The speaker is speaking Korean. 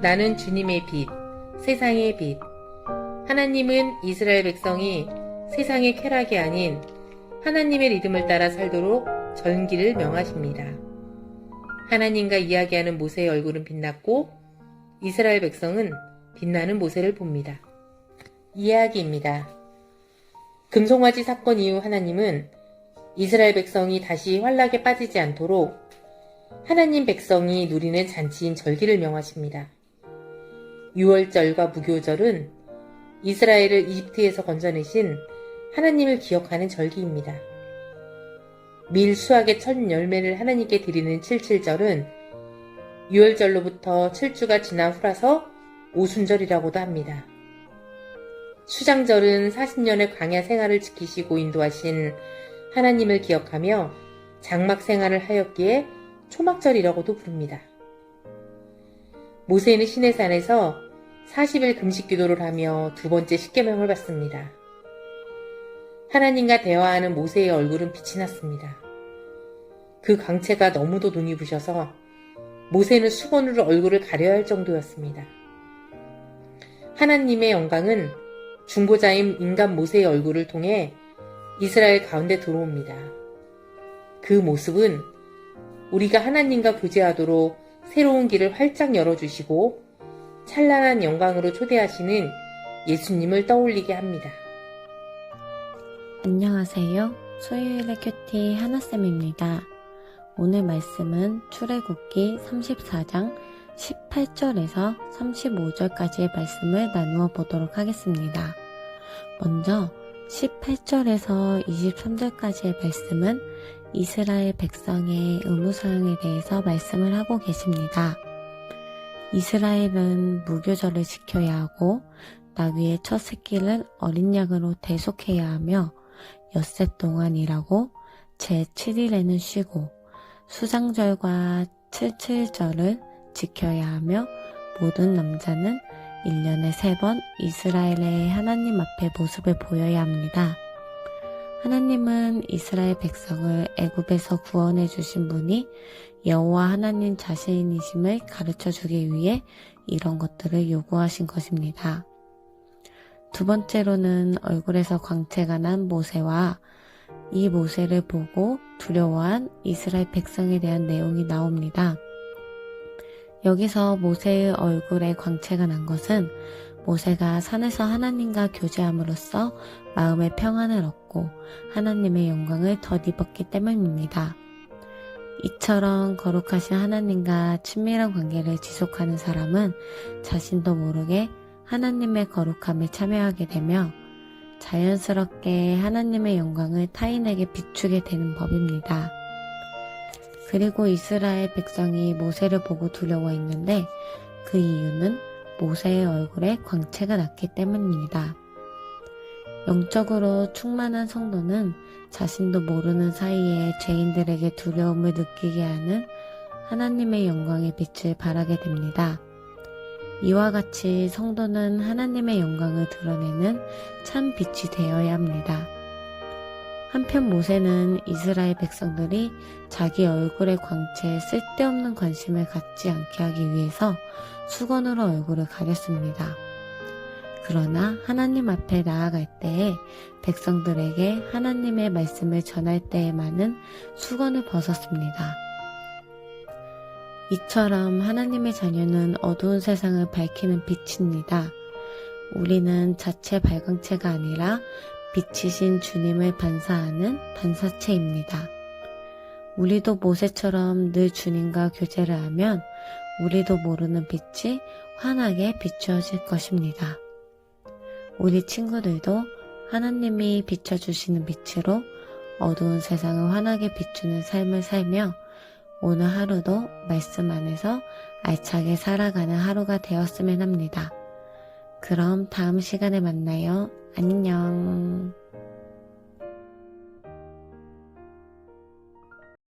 나는 주님의 빛, 세상의 빛. 하나님은 이스라엘 백성이 세상의 쾌락이 아닌 하나님의 리듬을 따라 살도록 전기를 명하십니다. 하나님과 이야기하는 모세의 얼굴은 빛났고 이스라엘 백성은 빛나는 모세를 봅니다. 이야기입니다. 금송아지 사건 이후 하나님은 이스라엘 백성이 다시 환락에 빠지지 않도록 하나님 백성이 누리는 잔치인 절기를 명하십니다. 유월절과 무교절은 이스라엘을 이집트에서 건져내신 하나님을 기억하는 절기입니다. 밀 수확의 첫 열매를 하나님께 드리는 칠칠절은 유월절로부터 7주가 지난 후라서 오순절이라고도 합니다. 수장절은 40년의 광야 생활을 지키시고 인도하신 하나님을 기억하며 장막 생활을 하였기에 초막절이라고도 부릅니다. 모세는 시내산에서 40일 금식 기도를 하며 두 번째 십계명을 받습니다. 하나님과 대화하는 모세의 얼굴은 빛이 났습니다. 그 광채가 너무도 눈이 부셔서 모세는 수건으로 얼굴을 가려야 할 정도였습니다. 하나님의 영광은 중보자인 인간 모세의 얼굴을 통해 이스라엘 가운데 들어옵니다. 그 모습은 우리가 하나님과 교제하도록 새로운 길을 활짝 열어주시고 찬란한 영광으로 초대하시는 예수님을 떠올리게 합니다. 안녕하세요. 소유일의 큐티 하나쌤입니다. 오늘 말씀은 출애굽기 34장 18절에서 35절까지의 말씀을 나누어 보도록 하겠습니다. 먼저 18절에서 23절까지의 말씀은 이스라엘 백성의 의무사항에 대해서 말씀을 하고 계십니다. 이스라엘은 무교절을 지켜야 하고 나귀의 첫 새끼를 어린 양으로 대속해야 하며 엿새 동안 일하고 제7일에는 쉬고 수장절과 칠칠절을 지켜야 하며 모든 남자는 1년에 3번 이스라엘의 하나님 앞에 모습을 보여야 합니다. 하나님은 이스라엘 백성을 애굽에서 구원해 주신 분이 여호와 하나님 자신이심을 가르쳐 주기 위해 이런 것들을 요구하신 것입니다. 두 번째로는 얼굴에서 광채가 난 모세와 이 모세를 보고 두려워한 이스라엘 백성에 대한 내용이 나옵니다. 여기서 모세의 얼굴에 광채가 난 것은 모세가 산에서 하나님과 교제함으로써 마음의 평안을 얻고 하나님의 영광을 덧입었기 때문입니다. 이처럼 거룩하신 하나님과 친밀한 관계를 지속하는 사람은 자신도 모르게 하나님의 거룩함에 참여하게 되며 자연스럽게 하나님의 영광을 타인에게 비추게 되는 법입니다. 그리고 이스라엘 백성이 모세를 보고 두려워했는데 그 이유는 모세의 얼굴에 광채가 났기 때문입니다. 영적으로 충만한 성도는 자신도 모르는 사이에 죄인들에게 두려움을 느끼게 하는 하나님의 영광의 빛을 발하게 됩니다. 이와 같이 성도는 하나님의 영광을 드러내는 참 빛이 되어야 합니다. 한편 모세는 이스라엘 백성들이 자기 얼굴의 광채에 쓸데없는 관심을 갖지 않게 하기 위해서 수건으로 얼굴을 가렸습니다. 그러나 하나님 앞에 나아갈 때에 백성들에게 하나님의 말씀을 전할 때에만은 수건을 벗었습니다. 이처럼 하나님의 자녀는 어두운 세상을 밝히는 빛입니다. 우리는 자체 발광체가 아니라 빛이신 주님을 반사하는 반사체입니다. 우리도 모세처럼 늘 주님과 교제를 하면 우리도 모르는 빛이 환하게 비추어질 것입니다. 우리 친구들도 하나님이 비춰주시는 빛으로 어두운 세상을 환하게 비추는 삶을 살며 오늘 하루도 말씀 안에서 알차게 살아가는 하루가 되었으면 합니다. 그럼 다음 시간에 만나요. 안녕.